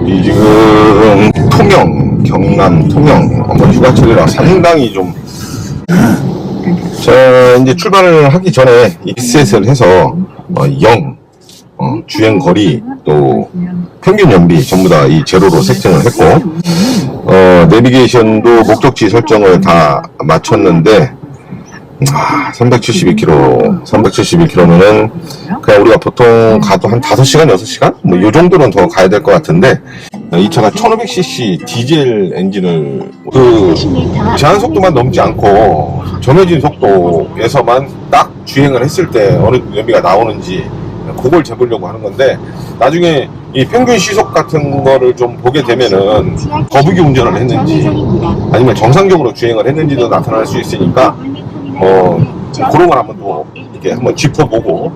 이 지금 통영, 경남 통영 휴가철이라 상당히 좀 자, 이제 출발을 하기 전에 리셋을 해서 주행 거리 또 평균 연비 전부 다 이 제로로 세팅을 했고 내비게이션도 목적지 설정을 다 마쳤는데 372km면은 그냥 우리가 보통 가도 한 5시간, 6시간? 뭐 요 정도는 더 가야 될 것 같은데 이 차가 1500cc 디젤 엔진을 제한 속도만 넘지 않고 정해진 속도에서만 딱 주행을 했을 때 어느 연비가 나오는지 그걸 재보려고 하는 건데 나중에 이 평균 시속 같은 거를 좀 보게 되면은 거북이 운전을 했는지 아니면 정상적으로 주행을 했는지도 나타날 수 있으니까 그런 걸 한번 또 이렇게 한번 짚어보고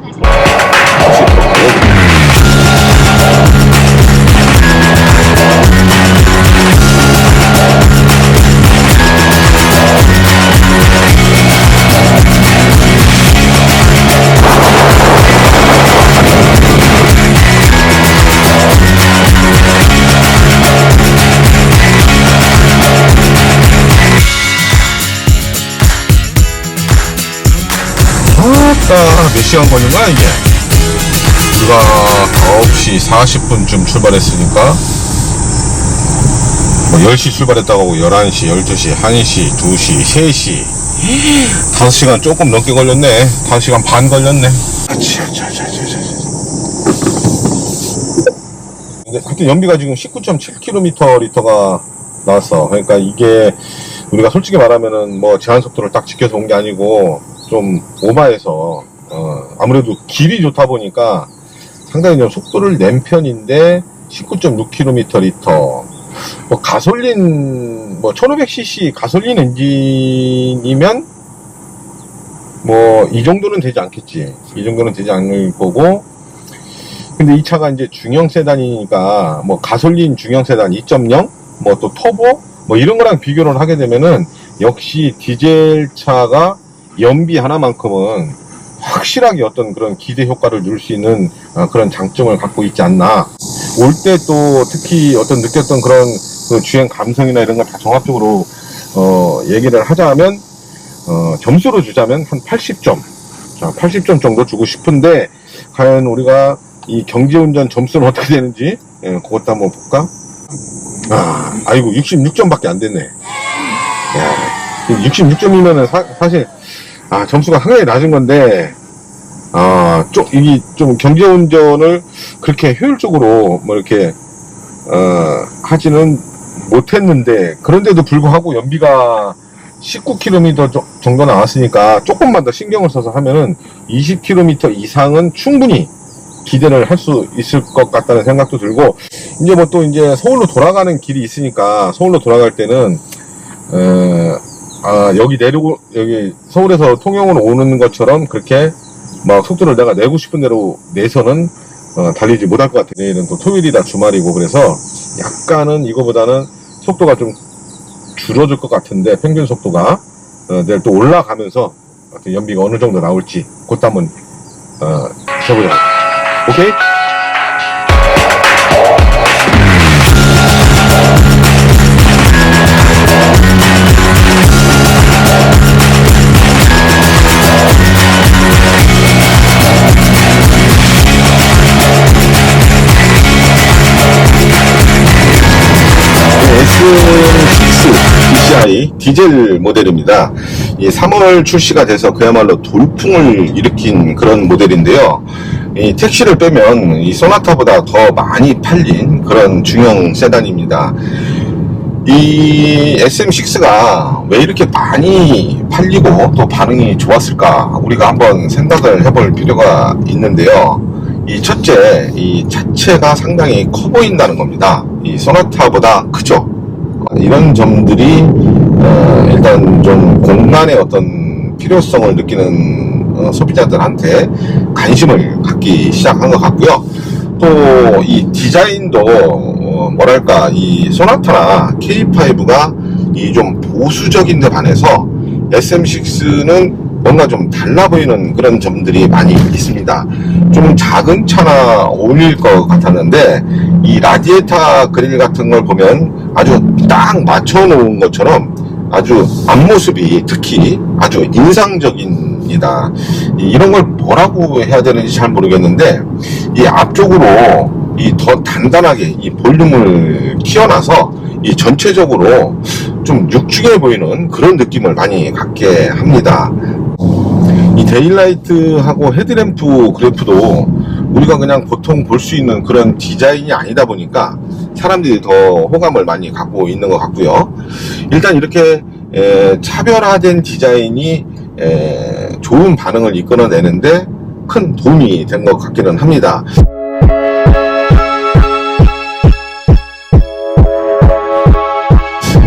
몇 시간 걸린 거야 이게? 우리가 9시 40분쯤 출발했으니까 뭐 10시 출발했다고 하고 11시, 12시, 1시, 2시, 3시 5시간 조금 넘게 걸렸네. 5시간 반 걸렸네. 근데 그때 연비가 지금 19.7km/L가 나왔어. 그러니까 이게 우리가 솔직히 말하면은 뭐 제한속도를 딱 지켜서 온 게 아니고 좀 오바해서 아무래도 길이 좋다 보니까 상당히 좀 속도를 낸 편인데 19.6km/L 뭐 가솔린 뭐 1500cc 가솔린 엔진이면 뭐 이 정도는 되지 않겠지. 이 정도는 되지 않을 거고 근데 이 차가 이제 중형 세단이니까 뭐 가솔린 중형 세단 2.0 뭐 또 터보 뭐 이런 거랑 비교를 하게 되면은 역시 디젤 차가 연비 하나만큼은 확실하게 어떤 그런 기대 효과를 줄 수 있는 그런 장점을 갖고 있지 않나. 올 때 또 특히 어떤 느꼈던 그런 그 주행 감성이나 이런 걸 다 종합적으로 얘기를 하자면 점수로 주자면 한 80점. 자, 80점 정도 주고 싶은데 과연 우리가 이 경제운전 점수는 어떻게 되는지 그것도 한번 볼까? 아이고 66점밖에 안 됐네. 야, 66점이면은 사실 점수가 상당히 낮은 건데, 이게 좀 경제운전을 그렇게 효율적으로 뭐 이렇게, 하지는 못했는데, 그런데도 불구하고 연비가 19km 정도 나왔으니까 조금만 더 신경을 써서 하면은 20km 이상은 충분히 기대를 할 수 있을 것 같다는 생각도 들고, 이제 뭐 또 이제 서울로 돌아가는 길이 있으니까, 서울로 돌아갈 때는, 여기 서울에서 통영으로 오는 것처럼 그렇게 막 속도를 내가 내고 싶은 대로 내서는 달리지 못할 것 같아. 내일은 또 토요일이다 주말이고 그래서 약간은 이거보다는 속도가 좀 줄어들 것 같은데 평균 속도가 내일 또 올라가면서 연비가 어느 정도 나올지 그것도 한번 해보자. 오케이? DCI 디젤 모델입니다. 이 3월 출시가 돼서 그야말로 돌풍을 일으킨 그런 모델인데요. 이 택시를 빼면 이 소나타보다 더 많이 팔린 그런 중형 세단입니다. 이 SM6가 왜 이렇게 많이 팔리고 또 반응이 좋았을까 우리가 한번 생각을 해볼 필요가 있는데요. 이 첫째, 이 자체가 상당히 커 보인다는 겁니다. 이 소나타보다 크죠. 이런 점들이 일단 좀 공간의 어떤 필요성을 느끼는 소비자들한테 관심을 갖기 시작한 것 같고요. 또 이 디자인도 뭐랄까, 이 소나타나 K5가 이 좀 보수적인 데 반해서 SM6는 뭔가 좀 달라 보이는 그런 점들이 많이 있습니다. 좀 작은 차나 어울릴 것 같았는데, 이 라디에이터 그릴 같은 걸 보면 아주 딱 맞춰 놓은 것처럼 아주 앞모습이 특히 아주 인상적입니다. 이런 걸 뭐라고 해야 되는지 잘 모르겠는데, 이 앞쪽으로 이 더 단단하게 이 볼륨을 키워놔서 이 전체적으로 좀 육중해 보이는 그런 느낌을 많이 갖게 합니다. 이 데일라이트하고 헤드램프 그래프도 우리가 그냥 보통 볼 수 있는 그런 디자인이 아니다 보니까 사람들이 더 호감을 많이 갖고 있는 것 같고요. 일단 이렇게 차별화된 디자인이 좋은 반응을 이끌어내는데 큰 도움이 된 것 같기는 합니다.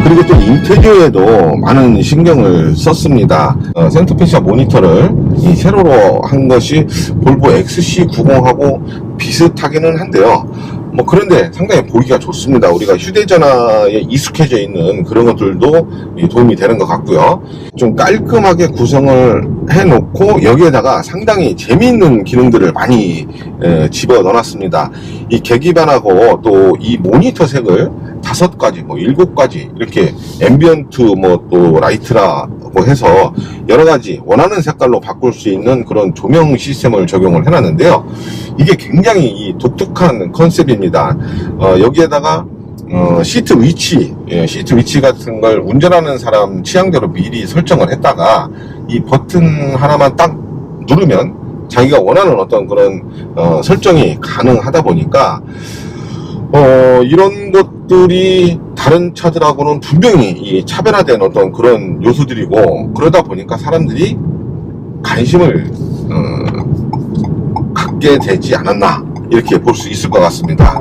그리고 또 인테리어에도 많은 신경을 썼습니다. 센터페시아 모니터를 이 세로로 한 것이 볼보 XC90하고 비슷하기는 한데요. 뭐 그런데 상당히 보기가 좋습니다. 우리가 휴대전화에 익숙해져 있는 그런 것들도 도움이 되는 것 같고요. 좀 깔끔하게 구성을 해놓고 여기에다가 상당히 재미있는 기능들을 많이 집어 넣어놨습니다. 이 계기판하고 또 이 모니터 색을 5가지, 뭐 7가지 이렇게 앰비언트 뭐 또 라이트라고 해서 여러가지 원하는 색깔로 바꿀 수 있는 그런 조명 시스템을 적용을 해놨는데요. 이게 굉장히 이 독특한 컨셉입니다. 여기에다가 시트 위치 같은 걸 운전하는 사람 취향대로 미리 설정을 했다가 이 버튼 하나만 딱 누르면 자기가 원하는 어떤 그런 설정이 가능하다 보니까 이런 것들이 다른 차들하고는 분명히 이 차별화된 어떤 그런 요소들이고, 그러다 보니까 사람들이 관심을 갖게 되지 않았나 이렇게 볼 수 있을 것 같습니다.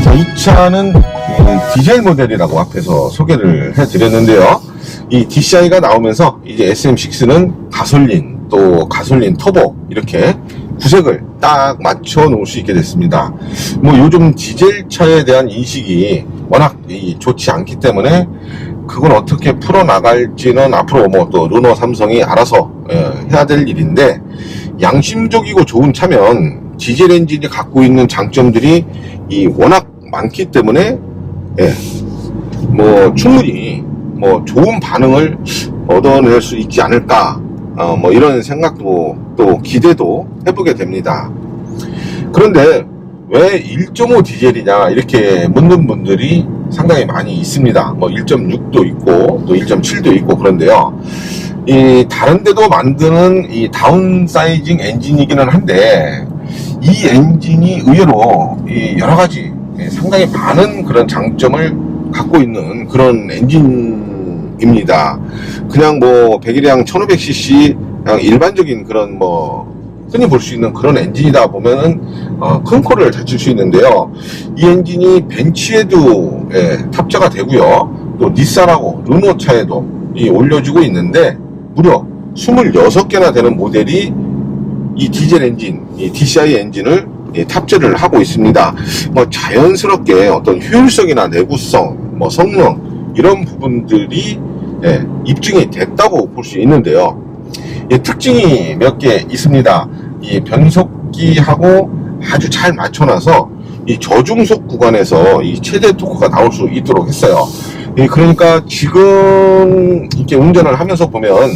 자, 이 차는 디젤 모델이라고 앞에서 소개를 해드렸는데요. 이 DCI가 나오면서 이제 SM6는 가솔린, 또 가솔린 터보 이렇게 구색을 딱 맞춰 놓을 수 있게 됐습니다. 뭐 요즘 디젤 차에 대한 인식이 워낙 좋지 않기 때문에 그걸 어떻게 풀어 나갈지는 앞으로 뭐 또 르노, 삼성이 알아서 해야 될 일인데, 양심적이고 좋은 차면 디젤 엔진이 갖고 있는 장점들이 워낙 많기 때문에 뭐 충분히 뭐 좋은 반응을 얻어낼 수 있지 않을까, 뭐 이런 생각도 또 기대도 해보게 됩니다. 그런데 왜 1.5 디젤이냐 이렇게 묻는 분들이 상당히 많이 있습니다. 뭐 1.6도 있고 또 1.7도 있고 그런데요. 이 다른 데도 만드는 이 다운사이징 엔진이기는 한데, 이 엔진이 의외로 이 여러 가지 상당히 많은 그런 장점을 갖고 있는 그런 엔진입니다. 그냥 뭐 배기량 1500cc 그냥 일반적인 그런 뭐 흔히 볼 수 있는 그런 엔진이다 보면은 큰 코를 다칠 수 있는데요. 이 엔진이 벤츠에도 탑재가 되고요. 또 닛산하고 르노 차에도 올려주고 있는데, 무려 26개나 되는 모델이 이 디젤 엔진, 이 DCI 엔진을 탑재를 하고 있습니다. 뭐 자연스럽게 어떤 효율성이나 내구성, 뭐 성능 이런 부분들이 입증이 됐다고 볼 수 있는데요. 특징이 몇 개 있습니다. 이 변속기하고 아주 잘 맞춰놔서 이 저중속 구간에서 이 최대 토크가 나올 수 있도록 했어요. 그러니까 지금 이렇게 운전을 하면서 보면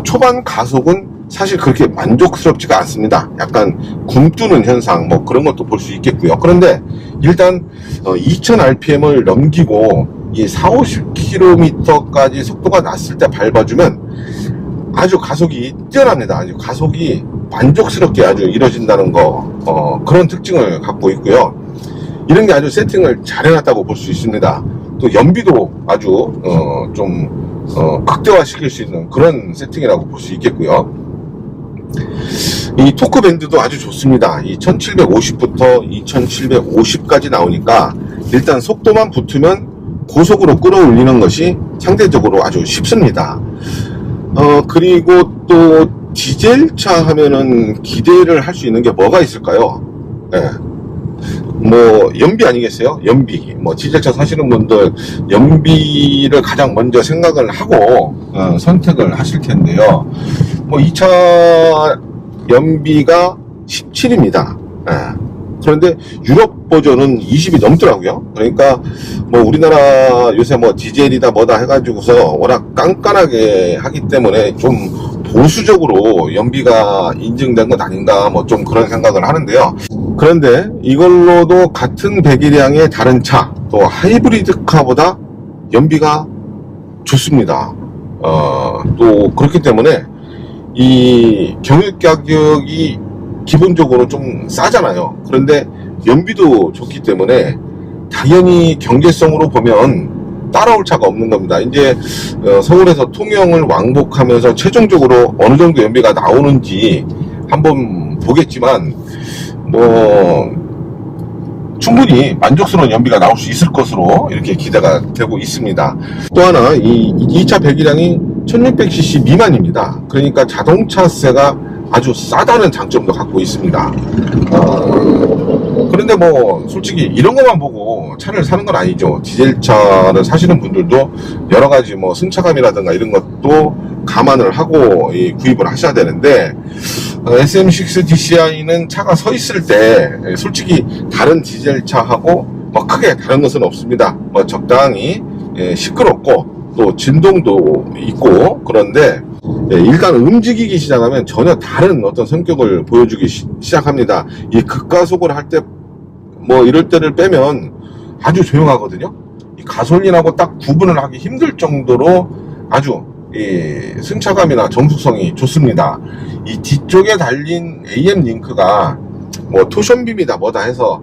초반 가속은 사실 그렇게 만족스럽지가 않습니다. 약간 굼뜨는 현상 뭐 그런 것도 볼 수 있겠고요. 그런데 일단 2000rpm을 넘기고 이 40-50km까지 속도가 났을 때 밟아주면 아주 가속이 뛰어납니다. 아주 가속이 만족스럽게 아주 이루어진다는 거, 그런 특징을 갖고 있고요. 이런 게 아주 세팅을 잘 해놨다고 볼 수 있습니다. 또 연비도 아주 좀 극대화 시킬 수 있는 그런 세팅이라고 볼 수 있겠고요. 이 토크 밴드도 아주 좋습니다. 이 1750부터 2750까지 나오니까 일단 속도만 붙으면 고속으로 끌어올리는 것이 상대적으로 아주 쉽습니다. 그리고 또 디젤차 하면은 기대를 할 수 있는 게 뭐가 있을까요? 예. 뭐 연비 아니겠어요? 연비. 뭐 디젤차 사시는 분들 연비를 가장 먼저 생각을 하고 선택을 하실 텐데요. 뭐 이 차 연비가 17입니다. 예. 그런데 유럽 버전은 20이 넘더라고요. 그러니까 뭐 우리나라 요새 뭐 디젤이다 뭐다 해가지고서 워낙 깐깐하게 하기 때문에 좀 보수적으로 연비가 인증된 건 아닌가 뭐 좀 그런 생각을 하는데요. 그런데 이걸로도 같은 배기량의 다른 차, 또 하이브리드카보다 연비가 좋습니다. 또 그렇기 때문에 이 경유 가격이 기본적으로 좀 싸잖아요. 그런데 연비도 좋기 때문에 당연히 경제성으로 보면 따라올 차가 없는 겁니다. 이제 서울에서 통영을 왕복하면서 최종적으로 어느 정도 연비가 나오는지 한번 보겠지만 뭐 충분히 만족스러운 연비가 나올 수 있을 것으로 이렇게 기대가 되고 있습니다. 또 하나 이 2차 배기량이 1600cc 미만입니다. 그러니까 자동차세가 아주 싸다는 장점도 갖고 있습니다. 그런데 뭐 솔직히 이런 것만 보고 차를 사는 건 아니죠. 디젤차를 사시는 분들도 여러 가지 뭐 승차감이라든가 이런 것도 감안을 하고 구입을 하셔야 되는데 SM6 DCi는 차가 서 있을 때 솔직히 다른 디젤차하고 뭐 크게 다른 것은 없습니다. 뭐 적당히 시끄럽고 또 진동도 있고 그런데 일단 움직이기 시작하면 전혀 다른 어떤 성격을 보여주기 시작합니다. 이 급가속을 할 때 뭐 이럴 때를 빼면 아주 조용하거든요. 이 가솔린하고 딱 구분을 하기 힘들 정도로 아주 이 승차감이나 정숙성이 좋습니다. 이 뒤쪽에 달린 AM 링크가 뭐 토션빔이다 뭐다 해서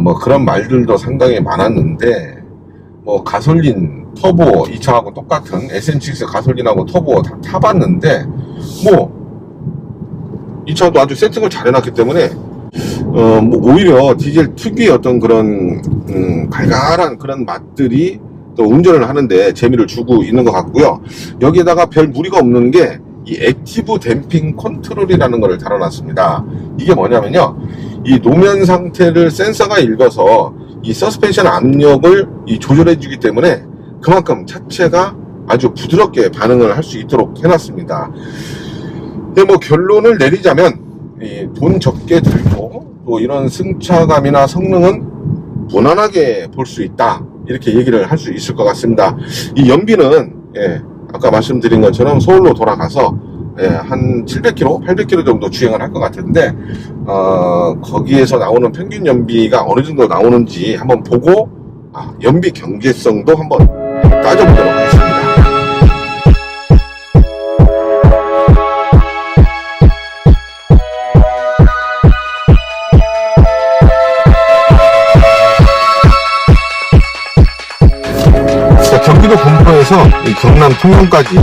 뭐 그런 말들도 상당히 많았는데 뭐 가솔린 터보 이 차하고 똑같은 SM6 가솔린하고 터보 다 타봤는데 뭐 이 차도 아주 세팅을 잘 해놨기 때문에 뭐 오히려 디젤 특유의 어떤 그런 갈갈한 그런 맛들이 또 운전을 하는데 재미를 주고 있는 것 같고요. 여기에다가 별 무리가 없는 게 이 액티브 댐핑 컨트롤이라는 것을 달아놨습니다. 이게 뭐냐면요, 이 노면 상태를 센서가 읽어서 이 서스펜션 압력을 조절해 주기 때문에 그만큼 차체가 아주 부드럽게 반응을 할 수 있도록 해놨습니다. 근데 뭐 결론을 내리자면 돈 적게 들고 또 이런 승차감이나 성능은 무난하게 볼 수 있다, 이렇게 얘기를 할 수 있을 것 같습니다. 이 연비는 아까 말씀드린 것처럼 서울로 돌아가서 한 700km, 800km 정도 주행을 할 것 같은데 거기에서 나오는 평균 연비가 어느 정도 나오는지 한번 보고 연비 경제성도 한번 따져보도록 하겠습니다. 경기도 분포에서 경남 통영까지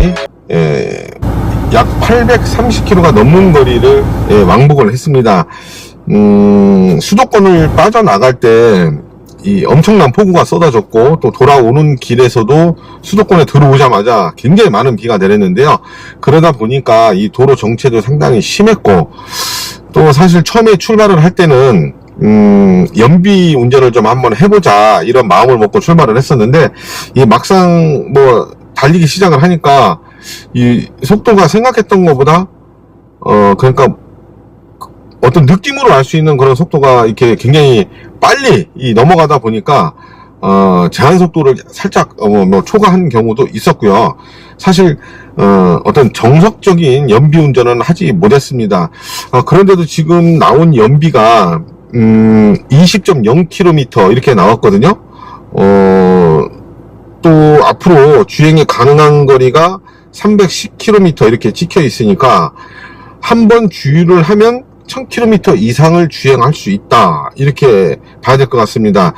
약 830km가 넘는 거리를 왕복을 했습니다. 수도권을 빠져나갈 때 이 엄청난 폭우가 쏟아졌고 또 돌아오는 길에서도 수도권에 들어오자마자 굉장히 많은 비가 내렸는데요. 그러다 보니까 이 도로 정체도 상당히 심했고 또 사실 처음에 출발을 할 때는 연비 운전을 좀 한번 해보자 이런 마음을 먹고 출발을 했었는데 이 막상 뭐 달리기 시작을 하니까 이 속도가 생각했던 것보다 그러니까 어떤 느낌으로 알 수 있는 그런 속도가 이렇게 굉장히 빨리 넘어가다 보니까 제한 속도를 살짝 뭐 초과한 경우도 있었고요. 사실 어떤 정석적인 연비 운전은 하지 못했습니다. 그런데도 지금 나온 연비가 20.0km 이렇게 나왔거든요. 또 앞으로 주행이 가능한 거리가 310km 이렇게 찍혀 있으니까 한 번 주유를 하면 1000km 이상을 주행할 수 있다, 이렇게 봐야 될 것 같습니다.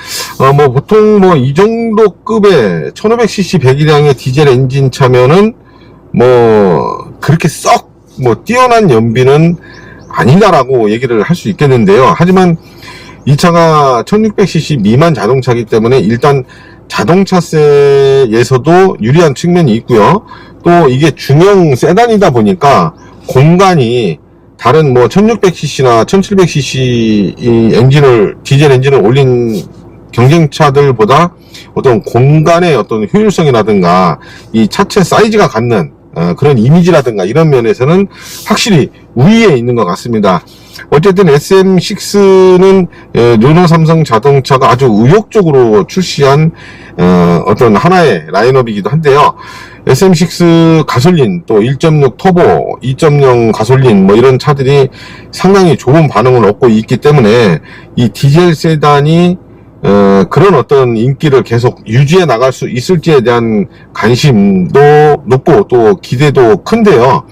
뭐 보통 뭐 이 정도 급의 1500cc 배기량의 디젤 엔진 차면은 뭐 그렇게 썩 뭐 뛰어난 연비는 아니다라고 얘기를 할 수 있겠는데요. 하지만 이 차가 1600cc 미만 자동차이기 때문에 일단 자동차세에서도 유리한 측면이 있고요. 또 이게 중형 세단이다 보니까 공간이 다른 뭐 1600cc나 1700cc 이 엔진을, 디젤 엔진을 올린 경쟁차들보다 어떤 공간의 어떤 효율성이라든가 이 차체 사이즈가 갖는 그런 이미지라든가 이런 면에서는 확실히 우위에 있는 것 같습니다. 어쨌든 SM6는 르노 삼성 자동차가 아주 의욕적으로 출시한 어떤 하나의 라인업이기도 한데요. SM6 가솔린, 또 1.6 터보, 2.0 가솔린 뭐 이런 차들이 상당히 좋은 반응을 얻고 있기 때문에 이 디젤 세단이 그런 어떤 인기를 계속 유지해 나갈 수 있을지에 대한 관심도 높고 또 기대도 큰데요.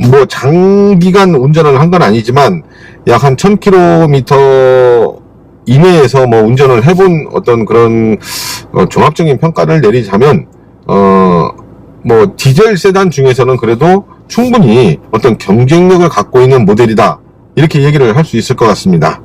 뭐 장기간 운전을 한 건 아니지만 약 한 1000km 이내에서 뭐 운전을 해본 어떤 그런 종합적인 평가를 내리자면 뭐 디젤 세단 중에서는 그래도 충분히 어떤 경쟁력을 갖고 있는 모델이다, 이렇게 얘기를 할 수 있을 것 같습니다.